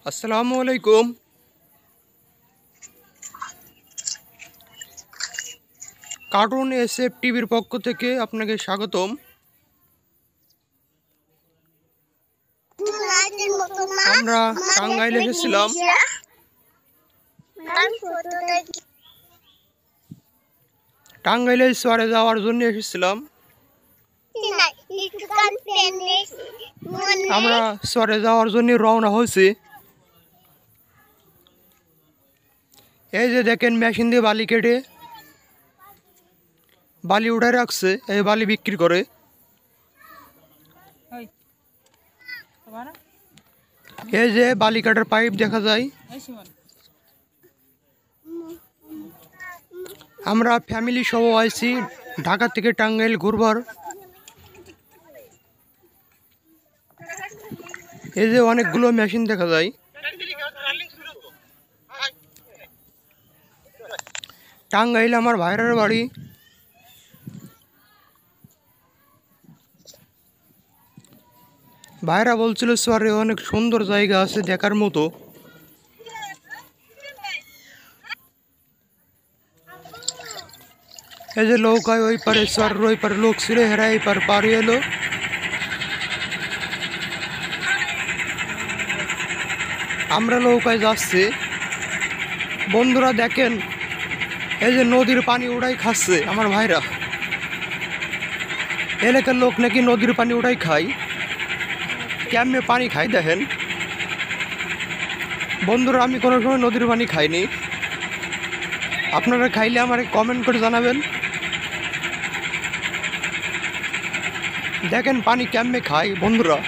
আসসালামু আলাইকুম। Cartoon SF টিভির পক্ষ থেকে আপনাকে স্বাগতম। আমরা টাঙ্গাইল এসেছিলাম। টাঙ্গাইলে চরে যাওয়ার জন্য এসেছিলাম। আমরা চরে যাওয়ার জন্য রওনা হয়েছি। এই যে দেখেন মেশিন দিয়ে বালি কেটে বালি উঠায় রাখছে, এই বালি বিক্রি করে। এই যে বালি কাটার পাইপ দেখা যায়। আমরা ফ্যামিলি সহ আইছি ঢাকা থেকে টাঙ্গাইল ঘুরবার। এই যে অনেকগুলো মেশিন দেখা যায়। টাঙ্গাইল আমার ভাইয়ের বাড়ি। ভাইরা বলছিল শহরে অনেক সুন্দর জায়গা আছে দেখার মতো। এই যে নৌকায় ওই পারে শহরের ওই পারে লোক ছিল, হেরা এই পার পাড়ি এলো। আমরা নৌকায় যাচ্ছি। বন্ধুরা দেখেন, এই যে নদীর পানি উড়াই খাচ্ছে আমার ভাইরা। এলাকার লোক নাকি নদীর পানি উড়াই খায়। কেমনে পানি খাই দেখেন। বন্ধুরা, আমি কোনো সময় নদীর পানি খাইনি। আপনারা খাইলে আমাকে কমেন্ট করে জানাবেন। দেখেন পানি কেমনে খাই বন্ধুরা।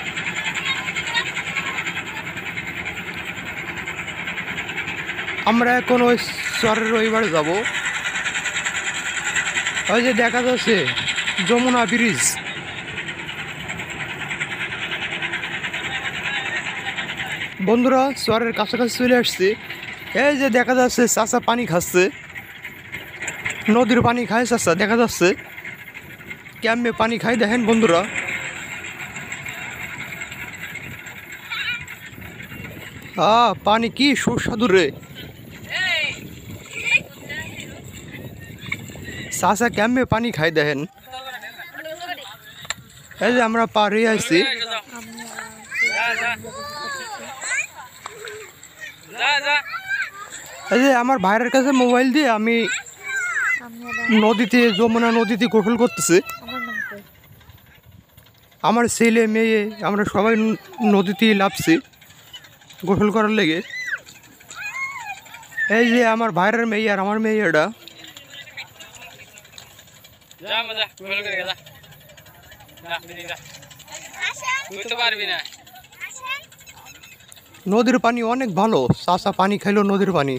আমরা এখন ওই চরের রবিবারে যাব। ওই যে দেখা যাচ্ছে যমুনা ব্রিজ। বন্ধুরা, চরের কাছাকাছি চলে আসছি। এই যে দেখা যাচ্ছে চাচা পানি খাচ্ছে, নদীর পানি খায় চাচা, দেখা যাচ্ছে কেমনে পানি খাই দেখেন বন্ধুরা। পানি কি সুস্বাদু রে। চাচা কেমনে পানি খাই দেখেন। এই যে আমরা পাড়ে আসছি। এই যে আমার ভাইয়ের কাছে মোবাইল দিয়ে আমি নদীতে, যমুনা নদীতে গোসল করতেছি। আমার ছেলে মেয়ে আমরা সবাই নদীতে নামছি গোসল করার লেগে। এই যে আমার ভাইয়ের মেয়ে আর আমার মেয়ে, এটা নদীর পানি অনেক ভালো। চাচা পানি খাইলো নদীর পানি।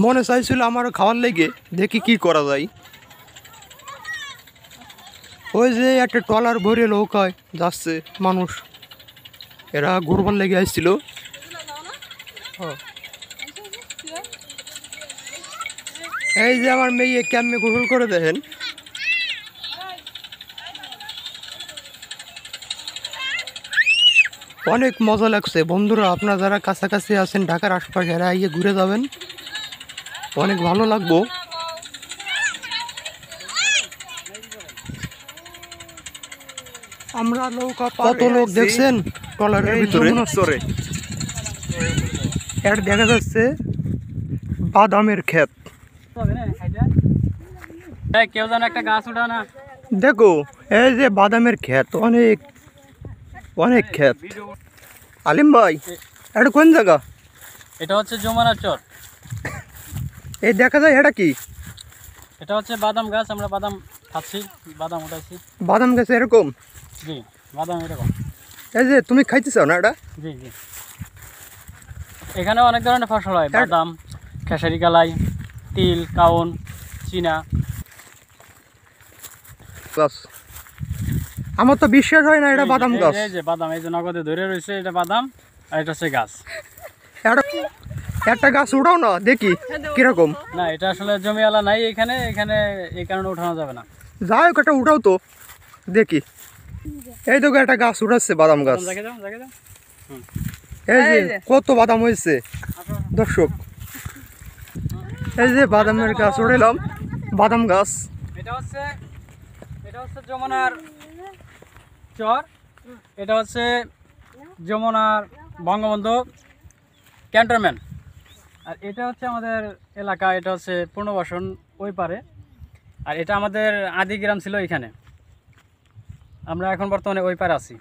মনে চাইছিল আমার খাওয়ার লেগে, দেখি কি করা যায়। ওই যে একটা ট্রলার ভরে নৌকায় যাচ্ছে মানুষ, এরা ঘুরবার লেগে আসছিল। এই যে আমার মেয়ে কেমনে গোসল করে দেখেন। অনেক মজা লাগছে বন্ধুরা। আপনারা যারা কাছাকাছি আছেন ঢাকার আশপাশে, এরা গিয়ে ঘুরে যাবেন, অনেক ভালো লাগবো। আমরা নৌকা কত লোক দেখছেন ট্রলারের ভিতরে। এটা দেখা যাচ্ছে বাদামের ক্ষেত। কেউ যেন একটা গাছ উঠা না। দেখো এই যে বাদামের ক্ষেত, অনেক অনেক ক্ষেত। আলিম ভাই, এটা কোন জায়গা? এটা হচ্ছে যমুনা চর। এই দেখা যায় এটা কি? এটা হচ্ছে বাদাম গাছ, আমরা বাদাম খাচ্ছি, বাদাম উঠাইছি। বাদাম গাছ এরকম? জি, বাদাম এরকম। এই যে তুমি খাইতে চাও না এটা? জি জি, এখানে অনেক ধরনের ফসল হয়, বাদাম, খেসারি কালাই, তিল, কাউন, চীনা। আমার তো বিশ্বাস হয় না এটা বাদাম গাছ। এই যে বাদাম, এই যে নগদে ধরে রয়েছে, এটা বাদাম আর এটা হচ্ছে গাছ। একটা গাছ উঠাও না দেখি কিরকম। না, এটা আসলে জমিওয়ালা নাই এখানে, এখানে এই কারণে উঠানো যাবে না। যাই হোক, একটা উঠাও তো দেখি। এই তো একটা গাছ উঠাচ্ছে, বাদাম গাছ। দেখে যাও, দেখে যাও। এই যে কত বাদাম হয়েছে দর্শক, এই যে বাদামের গাছ উড়াইলাম, বাদাম গাছ। এটা হচ্ছে যমুনার চর, এটা হচ্ছে যমুনার বঙ্গবন্ধু ক্যান্টনমেন্ট। আর এটা হচ্ছে আমাদের এলাকা, এটা হচ্ছে পুনর্বাসন ওই পারে। আর এটা আমাদের আদি গ্রাম ছিল এখানে, আমরা এখন বর্তমানে ওই পারে আছি।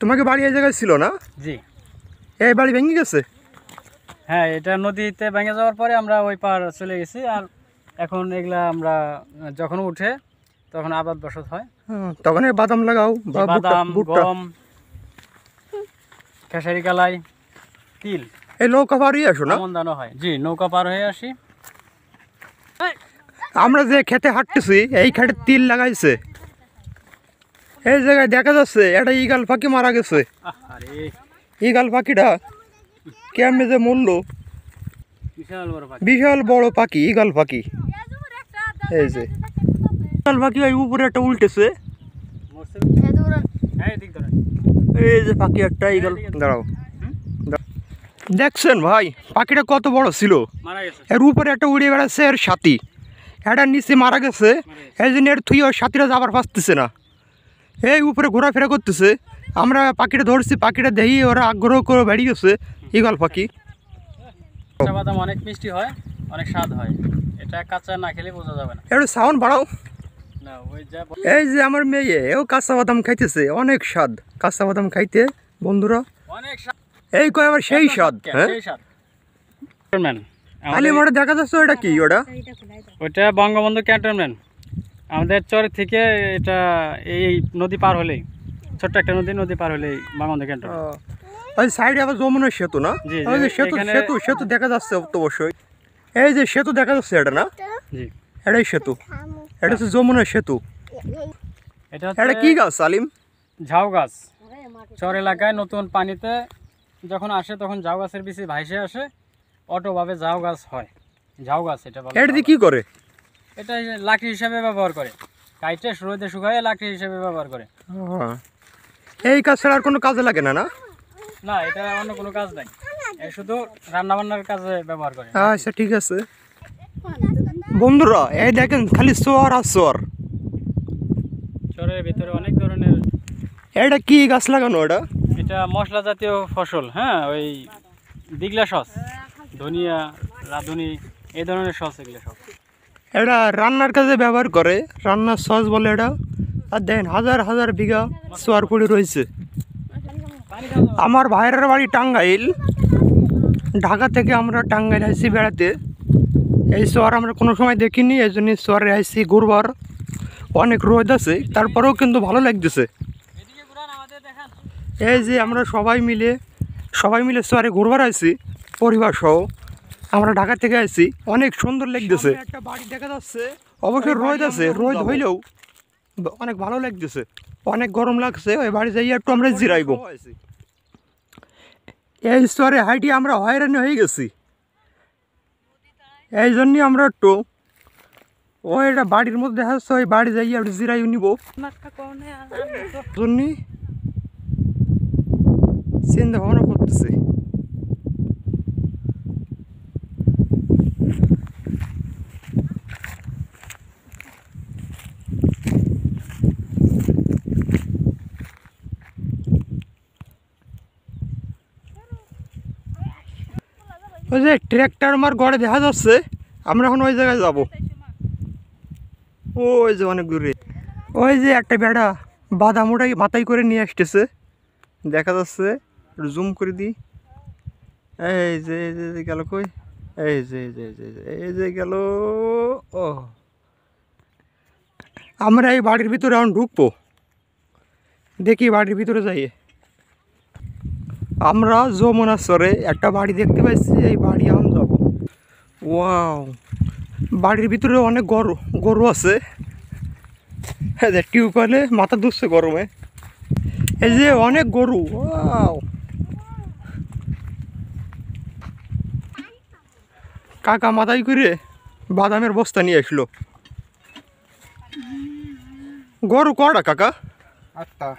তোমাকে বাড়ি এই জায়গায় ছিল না? জি। এই বাড়ি ভেঙে গেছে? হ্যাঁ, এটা নদীতে ভেঙে যাওয়ার পরে আমরা ওই পার চলে গেছি। আর এখন এগুলা আমরা যখন উঠে তখন আবাদ বসত হয়, তখন এই বাদাম লাগাও বা বাদাম, ভুট্টা। গম, খেসারি কালাই, তিল, এই নৌকা পাড়ি আসো না? আমন দানো হয়। জি, নৌকা পার হয়ে আসি। আমরা যে খেতে হাঁটতেছি এই খেতে তিল লাগাইছে, এই জায়গায় দেখা যাচ্ছে একটা ইগাল পাখি মারা গেছে। আরে ইগাল পাখিটা কেমনে যে মূল্য, বিশাল বড় পাখি। বিশাল বড় পাখি ইগাল পাখি। এই যে ইগাল পাখি ওই উপরে একটা উল্টেছে, হ্যাঁ, এদিক ধরেন। এই যে পাখি একটা ইগাল। দাঁড়াও, দেখছেন ভাই পাখিটা কত বড় ছিল? মারা গেছে। এর উপরে একটা উড়ে বেড়াচ্ছে এর সাথী, এটা নিচে মারা গেছে। এই জন্য এর থুই ওর সাথীরা যাবার পারতেছে না, এই উপরে ঘোরাফেরা করতেছে। আমরা পাখিটা ধরছি, পাখিটা দেখি ওরা আগ্রহ করে বেরিয়ে গেছে ইগল পাখি। কাঁচা বাদাম অনেক মিষ্টি হয়, অনেক স্বাদ হয়, এটা কাঁচা না খেলে বোঝা যাবে না। একটু সাউন্ড বাড়াও। না, ওই যা এই যে আমার মেয়ে, ও কাঁচা বাদাম খাইতেছে, অনেক স্বাদ কাঁচা বাদাম খাইতে বন্ধুরা। অনেক স্বাদ। এই কয় আবার সেই স্বাদ। হ্যাঁ, সেই স্বাদ। ক্যান্টনমেন্ট খালি মোটে দেখা যাচ্ছে ওটা কি? ওটা ওইটা বঙ্গবন্ধু ক্যান্টনমেন্ট। আমাদের চর থেকে এটা এই নদী পার হলেই, ছোট্ট একটা নদী পার হলেই বঙ্গবন্ধু ক্যান্টনমেন্ট। ওই সাইডে আবার যমুনার সেতু না? জি, ওই যে সেতু এখানে- সেতু সেতু দেখা যাচ্ছে তো অবশ্যই। এই যে সেতু দেখা যাচ্ছে, এটা না? জি, এটাই সেতু, এটা হচ্ছে যমুনার সেতু। এটা এটা কি গাছ আলিম? ঝাউ গাছ। চর এলাকায় নতুন পানিতে যখন আসে তখন ঝাউ গাছের বিচি ভাইসে আসে, অটোভাবে ঝাউ গাছ হয়। ঝাউ গাছ এটা বলে। এটা দিয়ে কি করে? এটা লাকড়ি হিসাবে ব্যবহার করে, কাইটে রোদে শুকায় লাকড়ি হিসাবে ব্যবহার করে। এই কাজ ছাড়া আর কোনো কাজে লাগে না? না, না, এটা অন্য কোনো কাজ নাই, এই শুধু রান্না বান্নার কাজে ব্যবহার করে। আচ্ছা ঠিক আছে বন্ধুরা, এই দেখেন খালি সোয়ার আর সোয়ার। চরের ভিতরে অনেক ধরনের। এটা কি গাছ লাগানো? এটা মশলা জাতীয় ফসল। হ্যাঁ, ওই দিগলা সস, ধনিয়া, রাঁধুনি, এই ধরনের সস এগুলো সব। এটা রান্নার কাজে ব্যবহার করে, রান্নার সস বলে এটা। আর দেখেন হাজার হাজার বিঘা সোয়ার পড়ে রয়েছে। আমার ভাইয়ের বাড়ি টাঙ্গাইল, ঢাকা থেকে আমরা টাঙ্গাইল আসছি বেড়াতে। এই সোয়ার আমরা কোনো সময় দেখিনি, এই জন্য সোয়ারে আসছি ঘুরবার। অনেক রোদ আছে, তারপরেও কিন্তু ভালো লাগতেছে। এই যে আমরা সবাই মিলে সোয়ারে ঘুরবার আসছি পরিবার সহ, আমরা ঢাকা থেকে আসছি। অনেক সুন্দর লাগতেছে, একটা বাড়ি দেখা যাচ্ছে। অবশ্যই রোদ আছে, রোদ হইলেও অনেক ভালো লাগতেছে। অনেক গরম লাগছে, ওই বাড়ি যাই একটু আমরা জিরাইব। এই স্তরে হাইটি আমরা হয়রানি হয়ে গেছি, এই জন্যই আমরা একটু ওই একটা বাড়ির মধ্যে দেখা যাচ্ছে, ওই বাড়ি যাই একটু জিরাই নিব জন্য চিন্তা ভাবনা করতেছি। ওই যে ট্র্যাক্টর আমার ঘরে দেখা যাচ্ছে, আমরা এখন ওই জায়গায় যাব। ওই যে অনেক দূরে, ওই যে একটা বেড়া বাদাম ওটাই মাথায় করে নিয়ে আসতেছে, দেখা যাচ্ছে। একটু জুম করে দিই। এই যে এই যে গেল কই, এই যে এই যে এই যে গেল। ও, আমরা এই বাড়ির ভিতরে এখন ঢুকবো, দেখি বাড়ির ভিতরে যাই। আমরা যমুনার চরে একটা বাড়ি দেখতে পাইছি, এই বাড়ি এখন যাব। ওয়াও, বাড়ির ভিতরে অনেক গরু আছে। হ্যাঁ, টিউবওয়েলে মাথা ধুচ্ছে গরমে। এই যে অনেক গরু। ওয়াও, কাকা মাথায় করে বাদামের বস্তা নিয়ে আসলো। গরু কটা কাকা? 8টা।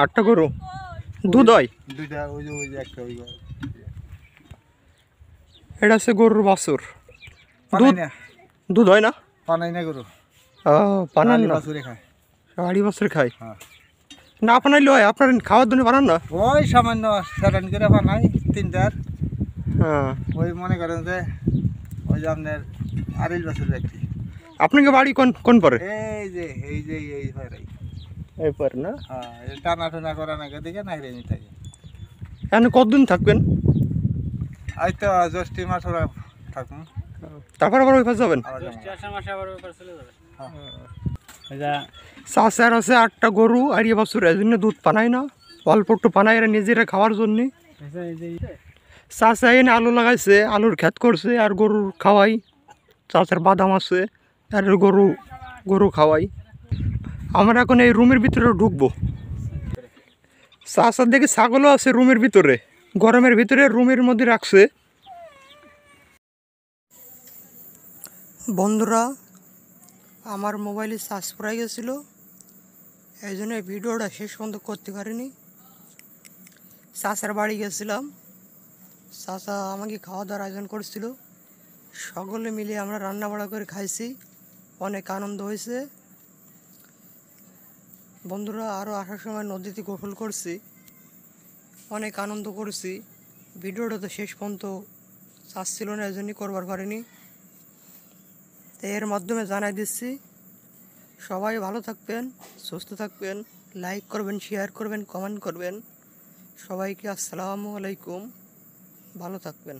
8টা গরু। দুধ হয়? দুইটা ওই যে একটা ওই এটা হচ্ছে গরুর বাছুর। পানাই না দুধ হয় না? পানাই না গরু পানান না, বাছুরে খায়। আড়ি বছর খায়। হ্যাঁ না পানাইলে হয়, আপনার খাওয়ার জন্য বানান না? ওই সামান্য স্যালাইন করে পানাই 3টার। হ্যাঁ। ওই মনে করেন যে ওই যে আপনার আড়াই বছর ব্যক্তি। আপনাকে বাড়ি কোন কোন পরে? এই ভাই এই পরে না? হ্যাঁ টানা টানা করা না দিকে নাই রে থাকে। এখানে কতদিন থাকবেন? আজ তো জ্যৈষ্ঠী মাস ওরা থাকুন, তারপর আবার ওই পাশে যাবেন? আবার যাবো। জ্যৈষ্ঠ মাসে আবার ব্যাপার চলে যাবে। হ্যাঁ। চাষার আছে 8টা গরু আড়িয়ে বছর, এই জন্য দুধ পানায় না, অল্প একটু পানায় এরা নিজেরা খাওয়ার জন্যে। চাষা এনে আলু লাগাইছে, আলুর ক্ষেত করছে আর গরুর খাওয়াই। চাষার বাদাম আছে আর গরু খাওয়াই। আমরা এখন এই রুমের ভিতরে ঢুকবো। চাষার দেখে ছাগলও আছে রুমের ভিতরে, গরমের ভিতরে রুমের মধ্যে রাখছে। বন্ধুরা, আমার মোবাইলে চার্জ ফুরাই গেছিলো, এই জন্য ভিডিওটা শেষ পর্যন্ত করতে পারিনি। চাচার বাড়ি গেছিলাম, চাচা আমাকে খাওয়া দাওয়ার আয়োজন করছিল, সকলে মিলে আমরা রান্না বাড়া করে খাইছি, অনেক আনন্দ হয়েছে। বন্ধুরা, আরও আসার সময় নদীতে গোসল করছি, অনেক আনন্দ করছি। ভিডিওটা তো শেষ পর্যন্ত চার্জ ছিল না, এই জন্যই করবার পারিনি। তো এর মাধ্যমে জানাই দিচ্ছি, সবাই ভালো থাকবেন, সুস্থ থাকবেন, লাইক করবেন, শেয়ার করবেন, কমেন্ট করবেন। সবাইকে আসসালামু আলাইকুম, ভালো থাকবেন।